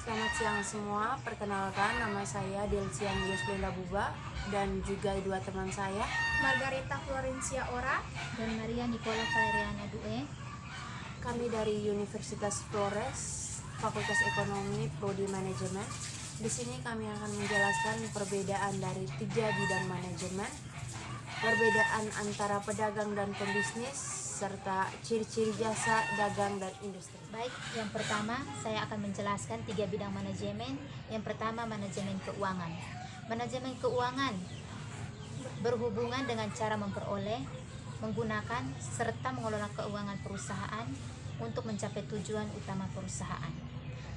Selamat siang semua, perkenalkan nama saya Delcian Yusbenda Buba dan juga dua teman saya, Margarita Florencia Ora dan Maria Nicola Valeriana Due. Kami dari Universitas Flores, Fakultas Ekonomi, Prodi Manajemen. Di sini kami akan menjelaskan perbedaan dari 3 bidang manajemen, perbedaan antara pedagang dan pembisnis, serta ciri-ciri jasa, dagang, dan industri. Baik, yang pertama saya akan menjelaskan 3 bidang manajemen. Yang pertama, manajemen keuangan. Manajemen keuangan berhubungan dengan cara memperoleh, menggunakan, serta mengelola keuangan perusahaan untuk mencapai tujuan utama perusahaan.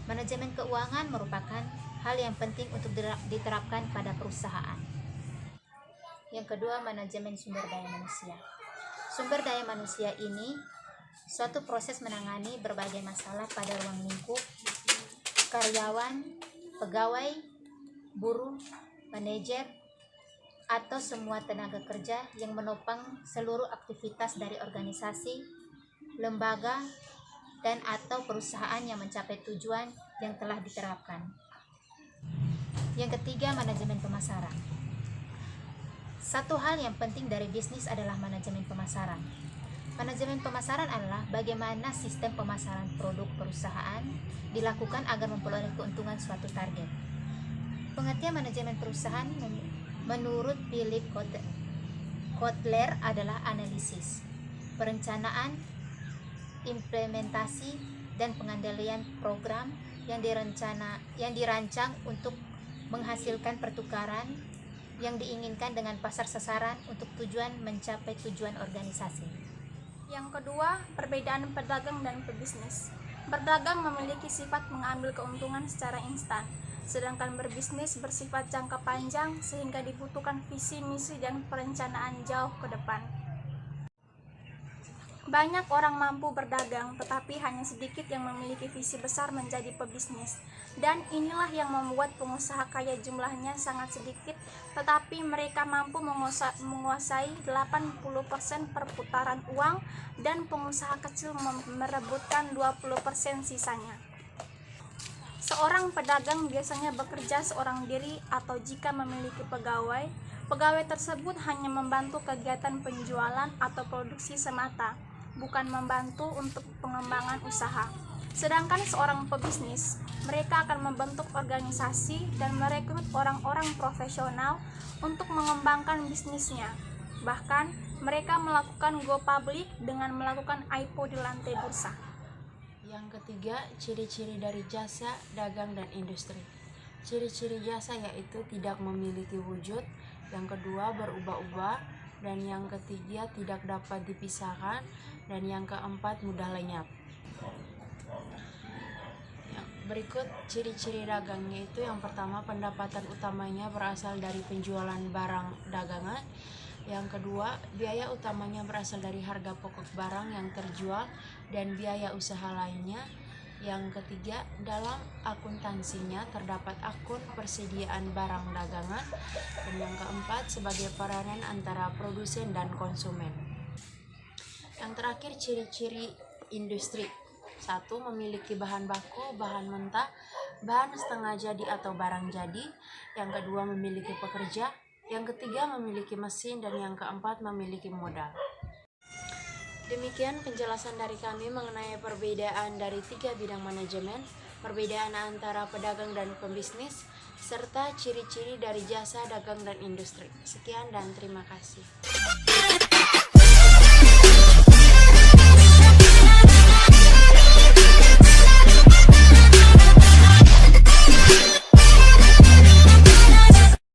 Manajemen keuangan merupakan hal yang penting untuk diterapkan pada perusahaan. Yang kedua, manajemen sumber daya manusia. Sumber daya manusia ini suatu proses menangani berbagai masalah pada ruang lingkup karyawan, pegawai, buruh, manajer, atau semua tenaga kerja yang menopang seluruh aktivitas dari organisasi, lembaga, dan atau perusahaan yang mencapai tujuan yang telah diterapkan. Yang ketiga, manajemen pemasaran. Satu hal yang penting dari bisnis adalah manajemen pemasaran. Manajemen pemasaran adalah bagaimana sistem pemasaran produk perusahaan dilakukan agar memperoleh keuntungan suatu target. Pengertian manajemen perusahaan menurut Philip Kotler adalah analisis, perencanaan, implementasi, dan pengendalian program yang dirancang untuk menghasilkan pertukaran yang diinginkan dengan pasar sasaran untuk tujuan mencapai tujuan organisasi. Yang kedua, perbedaan pedagang dan pebisnis. Berdagang memiliki sifat mengambil keuntungan secara instan, sedangkan berbisnis bersifat jangka panjang sehingga dibutuhkan visi, misi, dan perencanaan jauh ke depan. Banyak orang mampu berdagang, tetapi hanya sedikit yang memiliki visi besar menjadi pebisnis. Dan inilah yang membuat pengusaha kaya jumlahnya sangat sedikit, tetapi mereka mampu menguasai 80% perputaran uang, dan pengusaha kecil merebutkan 20% sisanya. Seorang pedagang biasanya bekerja seorang diri atau jika memiliki pegawai, pegawai tersebut hanya membantu kegiatan penjualan atau produksi semata, bukan membantu untuk pengembangan usaha. Sedangkan seorang pebisnis, mereka akan membentuk organisasi dan merekrut orang-orang profesional untuk mengembangkan bisnisnya. Bahkan, mereka melakukan go public dengan melakukan IPO di lantai bursa. Yang ketiga, ciri-ciri dari jasa, dagang, dan industri. Ciri-ciri jasa yaitu tidak memiliki wujud, yang kedua berubah-ubah, dan yang ketiga tidak dapat dipisahkan, dan yang keempat mudah lenyap. Berikut ciri-ciri dagangnya itu yang pertama, pendapatan utamanya berasal dari penjualan barang dagangan. Yang kedua, biaya utamanya berasal dari harga pokok barang yang terjual dan biaya usaha lainnya. Yang ketiga, dalam akuntansinya terdapat akun persediaan barang dagangan. Dan yang keempat, sebagai peranan antara produsen dan konsumen. Yang terakhir, ciri-ciri industri. 1. Memiliki bahan baku, bahan mentah, bahan setengah jadi atau barang jadi. Yang kedua, memiliki pekerja. Yang ketiga, memiliki mesin. Dan yang keempat, memiliki modal. Demikian penjelasan dari kami mengenai perbedaan dari 3 bidang manajemen, perbedaan antara pedagang dan pembisnis, serta ciri-ciri dari jasa, dagang, dan industri. Sekian dan terima kasih.